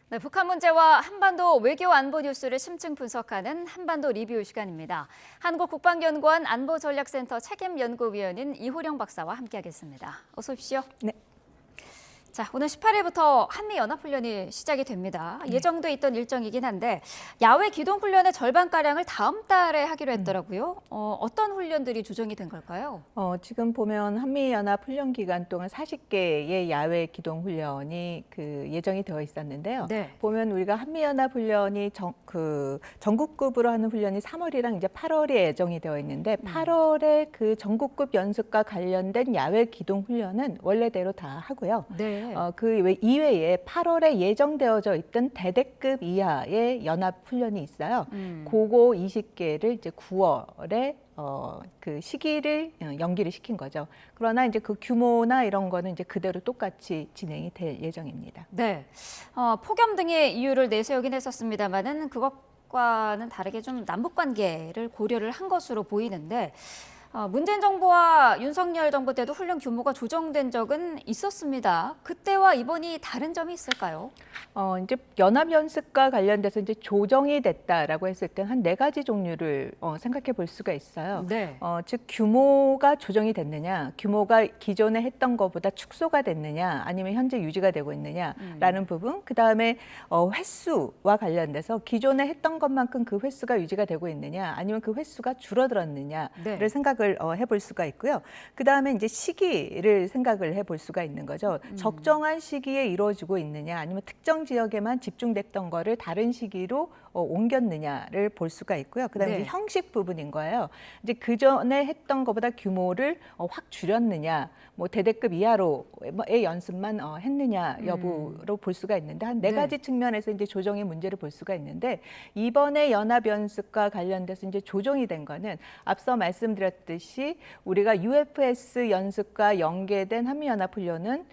네, 북한 문제와 한반도 외교 안보 뉴스를 심층 분석하는 한반도 리뷰 시간입니다. 한국국방연구원 안보전략센터 책임연구위원인 이호령 박사와 함께하겠습니다. 어서 오십시오. 네. 자, 오늘 18일부터 한미연합훈련이 시작이 됩니다. 예정돼 있던 일정이긴 한데 야외 기동훈련의 절반가량을 다음 달에 하기로 했더라고요. 어떤 훈련들이 조정이 된 걸까요? 지금 보면 한미연합 훈련 기간 동안 40개의 야외 기동 훈련이 예정이 되어 있었는데요. 네. 보면 우리가 한미연합 훈련이 전국급으로 하는 훈련이 3월이랑 이제 8월에 예정이 되어 있는데 8월에 그 전국급 연습과 관련된 야외 기동 훈련은 원래대로 다 하고요. 네. 그 이외에 8월에 예정되어져 있던 대대급 이하의 연합 훈련이 있어요. 그거 20개를 이제 9월에 그 시기를 연기를 시킨 거죠. 그러나 이제 그 규모나 이런 거는 이제 그대로 똑같이 진행이 될 예정입니다. 네. 폭염 등의 이유를 내세우긴 했었습니다만은 그것과는 다르게 좀 남북 관계를 고려를 한 것으로 보이는데 문재인 정부와 윤석열 정부 때도 훈련 규모가 조정된 적은 있었습니다. 그때와 이번이 다른 점이 있을까요? 이제 연합연습과 관련돼서 이제 조정이 됐다라고 했을 때 한 4가지 종류를 생각해 볼 수가 있어요. 네. 즉 규모가 조정이 됐느냐, 규모가 기존에 했던 것보다 축소가 됐느냐, 아니면 현재 유지가 되고 있느냐라는 부분. 그 다음에 횟수와 관련돼서 기존에 했던 것만큼 그 횟수가 유지가 되고 있느냐, 아니면 그 횟수가 줄어들었느냐를 네. 생각을 해볼 수가 있고요. 그 다음에 이제 시기를 생각을 해볼 수가 있는 거죠. 적정한 시기에 이루어지고 있느냐, 아니면 특정 지역에만 집중됐던 거를 다른 시기로 옮겼느냐를 볼 수가 있고요. 그다음에 네. 이제 형식 부분인 거예요. 이제 그 전에 했던 것보다 규모를 확 줄였느냐, 뭐 대대급 이하로의 연습만 했느냐 여부로 볼 수가 있는데 한 4가지 측면에서 이제 조정의 문제를 볼 수가 있는데 이번에 연합 연습과 관련돼서 이제 조정이 된 거는 앞서 말씀드렸듯이 우리가 UFS 연습과 연계된 한미연합 훈련은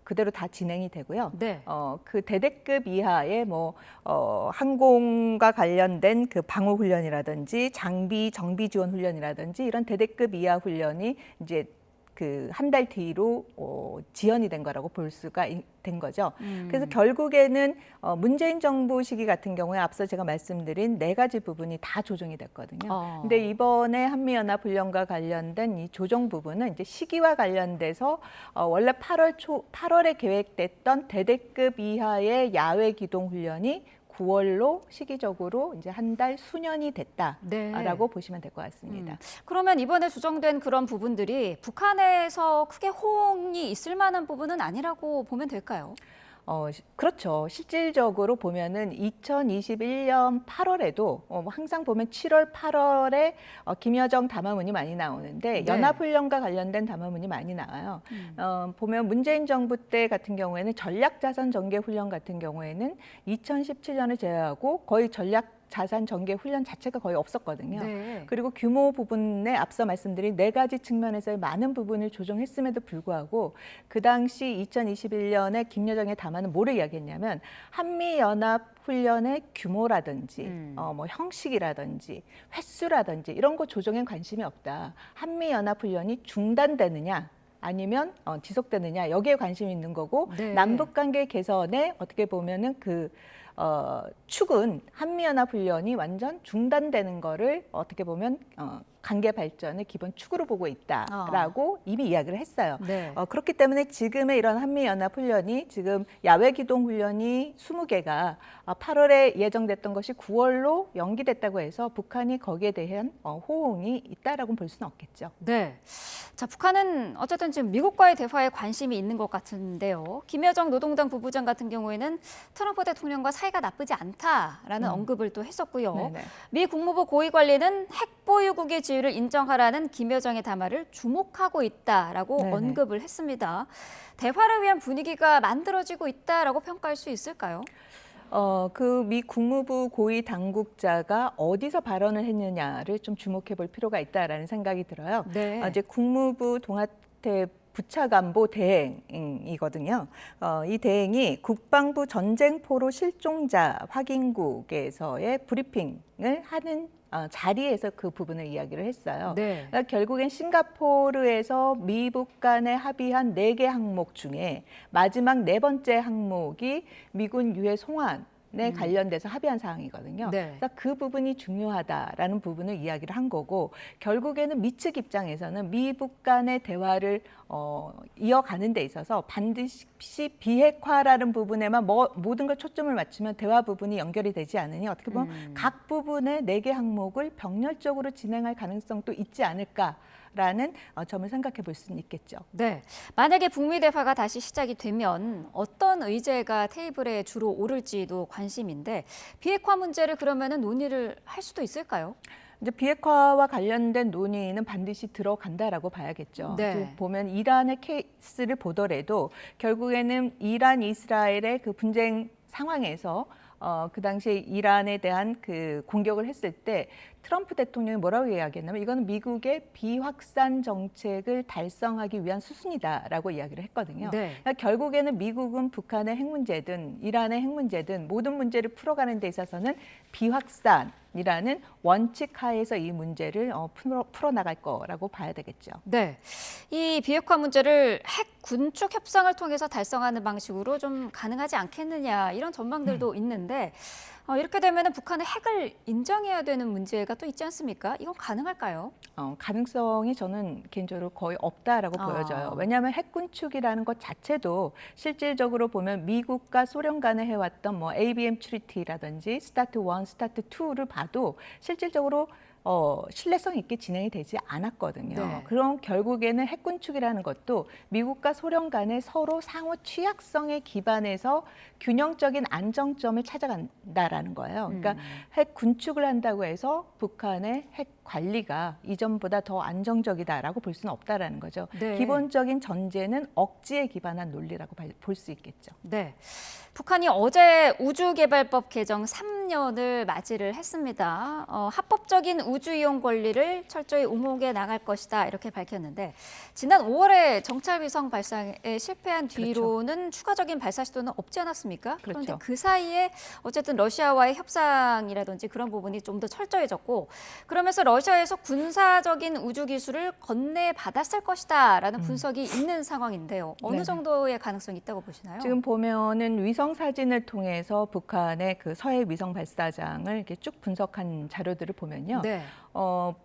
그대로 다 진행이 되고요. 네. 그 대대급 이하의 항공과 관련된 그 방호 훈련이라든지 장비 정비 지원 훈련이라든지 이런 대대급 이하 훈련이 이제 그 한 달 뒤로 지연이 된 거라고 볼 수가 된 거죠. 그래서 결국에는 문재인 정부 시기 같은 경우에 앞서 제가 말씀드린 4가지 부분이 다 조정이 됐거든요. 근데 이번에 한미연합 훈련과 관련된 이 조정 부분은 이제 시기와 관련돼서 원래 8월에 계획됐던 대대급 이하의 야외 기동 훈련이 9월로 시기적으로 이제 한 달 수년이 됐다라고 보시면 될 것 같습니다. 그러면 이번에 조정된 그런 부분들이 북한에서 크게 호응이 있을 만한 부분은 아니라고 보면 될까요? 그렇죠. 실질적으로 보면은 2021년 8월에도 항상 보면 7월, 8월에 김여정 담화문이 많이 나오는데 네. 연합훈련과 관련된 담화문이 많이 나와요. 보면 문재인 정부 때 같은 경우에는 전략자산 전개 훈련 같은 경우에는 2017년을 제외하고 거의 자산 전개 훈련 자체가 거의 없었거든요. 네. 그리고 규모 부분에 앞서 말씀드린 4가지 측면에서의 많은 부분을 조정했음에도 불구하고 그 당시 2021년에 김여정의 담화는 뭐를 이야기했냐면 한미연합 훈련의 규모라든지 뭐 형식이라든지 횟수라든지 이런 거 조정에 관심이 없다. 한미연합 훈련이 중단되느냐 아니면 지속되느냐 여기에 관심이 있는 거고 네. 남북관계 개선에 어떻게 보면은 축은 한미연합 훈련이 완전 중단되는 거를 어떻게 보면 관계 발전의 기본 축으로 보고 있다라고 이미 이야기를 했어요. 네. 그렇기 때문에 지금의 이런 한미연합 훈련이 지금 야외 기동 훈련이 20개가 8월에 예정됐던 것이 9월로 연기됐다고 해서 북한이 거기에 대한 호응이 있다라고 볼 수는 없겠죠. 네. 자, 북한은 어쨌든 지금 미국과의 대화에 관심이 있는 것 같은데요. 김여정 노동당 부부장 같은 경우에는 트럼프 대통령과 사이가 나쁘지 않다라는 언급을 또 했었고요. 네네. 미 국무부 고위 관리는 핵 보유국의 지위를 인정하라는 김여정의 담화를 주목하고 있다라고 네네. 언급을 했습니다. 대화를 위한 분위기가 만들어지고 있다라고 평가할 수 있을까요? 그 미 국무부 고위 당국자가 어디서 발언을 했느냐를 좀 주목해 볼 필요가 있다라는 생각이 들어요. 네. 이제 국무부 동아태 부차관보 대행이거든요. 이 대행이 국방부 전쟁포로 실종자 확인국에서의 브리핑을 하는 자리에서 그 부분을 이야기를 했어요. 네. 그러니까 결국엔 싱가포르에서 미북 간에 합의한 4개 항목 중에 마지막 4번째 항목이 미군 유해 송환에 관련돼서 합의한 사항이거든요. 네. 그래서 그 부분이 중요하다라는 부분을 이야기를 한 거고, 결국에는 미측 입장에서는 미북 간의 대화를 이어가는 데 있어서 반드시 비핵화라는 부분에만 모든 걸 초점을 맞추면 대화 부분이 연결이 되지 않으니 어떻게 보면 각 부분의 4개 항목을 병렬적으로 진행할 가능성도 있지 않을까라는 점을 생각해 볼 수는 있겠죠. 네. 만약에 북미 대화가 다시 시작이 되면 어떤 의제가 테이블에 주로 오를지도 관심인데 비핵화 문제를 그러면은 논의를 할 수도 있을까요? 이제 비핵화와 관련된 논의는 반드시 들어간다라고 봐야겠죠. 네. 보면 이란의 케이스를 보더라도 결국에는 이란 이스라엘의 그 분쟁 상황에서 그 당시에 이란에 대한 그 공격을 했을 때 트럼프 대통령이 뭐라고 이야기했냐면 이거는 미국의 비확산 정책을 달성하기 위한 수순이다라고 이야기를 했거든요. 네. 그러니까 결국에는 미국은 북한의 핵 문제든 이란의 핵 문제든 모든 문제를 풀어가는 데 있어서는 비확산이라는 원칙 하에서 이 문제를 풀어나갈 거라고 봐야 되겠죠. 네. 이 비핵화 문제를 핵 군축 협상을 통해서 달성하는 방식으로 좀 가능하지 않겠느냐 이런 전망들도 있는데 이렇게 되면 북한의 핵을 인정해야 되는 문제가 또 있지 않습니까? 이건 가능할까요? 가능성이 저는 개인적으로 거의 없다라고 보여져요. 왜냐하면 핵 군축이라는 것 자체도 실질적으로 보면 미국과 소련 간에 해왔던 뭐 ABM 트리티라든지 스타트 1, 스타트 2를 봐도 실질적으로 신뢰성 있게 진행이 되지 않았거든요. 네. 그럼 결국에는 핵 군축이라는 것도 미국과 소련 간에 서로 상호 취약성에 기반해서 균형적인 안정점을 찾아간다라는 거예요. 그러니까 핵 군축을 한다고 해서 북한의 핵 관리가 이전보다 더 안정적이다라고 볼 수는 없다라는 거죠. 네. 기본적인 전제는 억지에 기반한 논리라고 볼 수 있겠죠. 네. 북한이 어제 우주개발법 개정 3년을 맞이를 했습니다. 합법적인 우주 이용 권리를 철저히 옹호해 나갈 것이다 이렇게 밝혔는데 지난 5월에 정찰위성 발사에 실패한 뒤로는 추가적인 발사 시도는 없지 않았습니까? 그런데 그렇죠. 그 사이에 어쨌든 러시아와의 협상이라든지 그런 부분이 좀 더 철저해졌고 그러면서 러시아에서 군사적인 우주 기술을 건네받았을 것이다라는 분석이 있는 상황인데요. 어느 네네. 정도의 가능성이 있다고 보시나요? 지금 보면은 위성 사진을 통해서 북한의 그 서해 위성 발사장을 이렇게 쭉 분석한 자료들을 보면요. 네.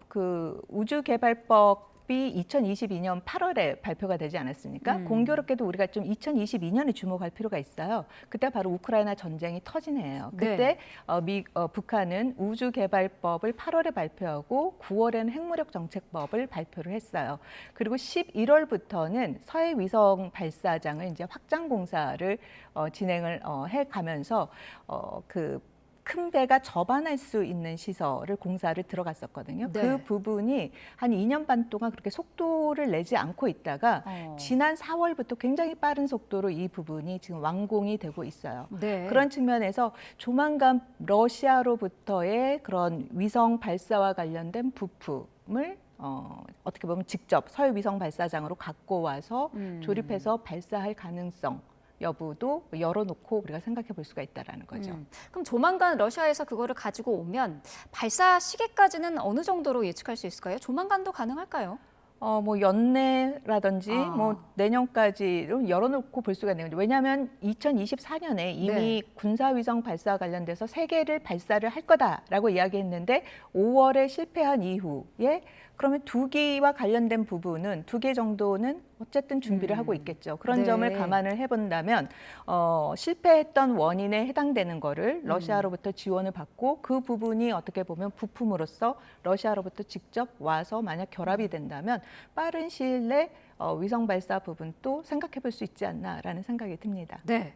그 우주개발법이 2022년 8월에 발표가 되지 않았습니까? 공교롭게도 우리가 좀 2022년에 주목할 필요가 있어요. 그때 바로 우크라이나 전쟁이 터진 해예요. 그때 북한은 우주개발법을 8월에 발표하고 9월에는 핵무력 정책법을 발표를 했어요. 그리고 11월부터는 서해 위성 발사장을 이제 확장 공사를 진행을 해가면서 그 큰 배가 접안할 수 있는 시설을 공사를 들어갔었거든요. 네. 그 부분이 한 2년 반 동안 그렇게 속도를 내지 않고 있다가 지난 4월부터 굉장히 빠른 속도로 이 부분이 지금 완공이 되고 있어요. 네. 그런 측면에서 조만간 러시아로부터의 그런 위성 발사와 관련된 부품을 어떻게 보면 직접 서해 위성 발사장으로 갖고 와서 조립해서 발사할 가능성 여부도 열어놓고 우리가 생각해 볼 수가 있다라는 거죠. 그럼 조만간 러시아에서 그거를 가지고 오면 발사 시기까지는 어느 정도로 예측할 수 있을까요? 조만간도 가능할까요? 뭐 연내라든지 뭐 내년까지로 열어놓고 볼 수가 있는 거죠. 왜냐하면 2024년에 이미 군사위성 발사와 관련돼서 3개를 발사를 할 거다라고 이야기했는데 5월에 실패한 이후에 그러면 2기와 관련된 부분은 2개 정도는 어쨌든 준비를 하고 있겠죠. 그런 점을 감안을 해본다면 실패했던 원인에 해당되는 거를 러시아로부터 지원을 받고 그 부분이 어떻게 보면 부품으로서 러시아로부터 직접 와서 만약 결합이 된다면 빠른 시일 내 위성 발사 부분도 생각해 볼 수 있지 않나라는 생각이 듭니다. 네.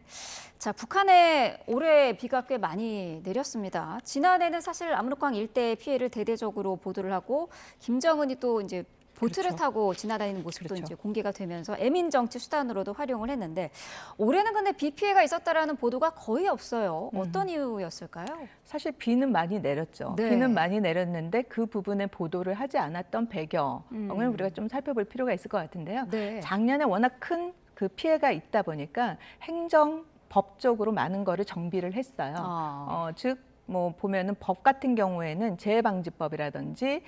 자, 북한에 올해 비가 꽤 많이 내렸습니다. 지난해는 사실 압록강 일대 피해를 대대적으로 보도를 하고 김정은이 또 이제 보트를 타고 지나다니는 모습도 이제 공개가 되면서 애민 정치 수단으로도 활용을 했는데 올해는 근데 비 피해가 있었다라는 보도가 거의 없어요. 어떤 이유였을까요? 사실 비는 많이 내렸죠. 네. 비는 많이 내렸는데 그 부분에 보도를 하지 않았던 배경을 우리가 좀 살펴볼 필요가 있을 것 같은데요. 네. 작년에 워낙 큰 그 피해가 있다 보니까 행정 법적으로 많은 거를 정비를 했어요. 즉 뭐 보면은 법 같은 경우에는 재해방지법이라든지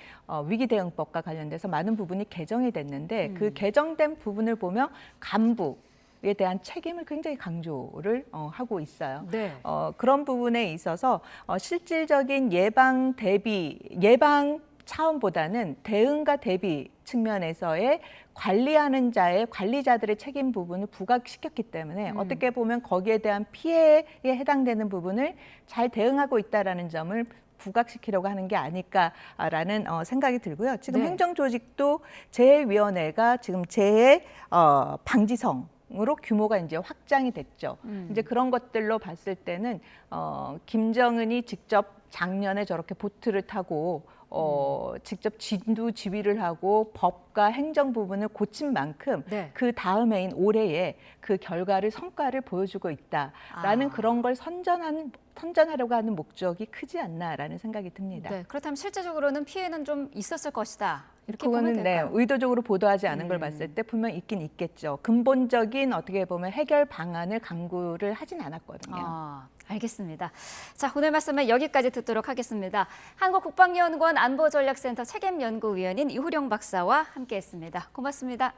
위기대응법과 관련돼서 많은 부분이 개정이 됐는데 그 개정된 부분을 보면 간부에 대한 책임을 굉장히 강조를 하고 있어요. 네. 그런 부분에 있어서 실질적인 예방 대비 예방 차원보다는 대응과 대비 측면에서의 관리하는 자의 관리자들의 책임 부분을 부각시켰기 때문에 어떻게 보면 거기에 대한 피해에 해당되는 부분을 잘 대응하고 있다라는 점을 부각시키려고 하는 게 아닐까라는 생각이 들고요. 지금 네. 행정조직도 재해위원회가 지금 재해 방지성으로 규모가 이제 확장이 됐죠. 이제 그런 것들로 봤을 때는 김정은이 직접 작년에 저렇게 보트를 타고 직접 진두지휘를 하고 법과 행정 부분을 고친 만큼 네. 그 다음해인 올해에 그 결과를 성과를 보여주고 있다라는 그런 걸 선전하려고 하는 목적이 크지 않나라는 생각이 듭니다. 네. 그렇다면 실제적으로는 피해는 좀 있었을 것이다. 이렇게 그거는 보면 될까요? 의도적으로 보도하지 않은 걸 봤을 때 분명 있긴 있겠죠. 근본적인 어떻게 보면 해결 방안을 강구를 하진 않았거든요. 알겠습니다. 자, 오늘 말씀은 여기까지 듣도록 하겠습니다. 한국국방연구원 안보전략센터 책임연구위원인 이후령 박사와 함께했습니다. 고맙습니다.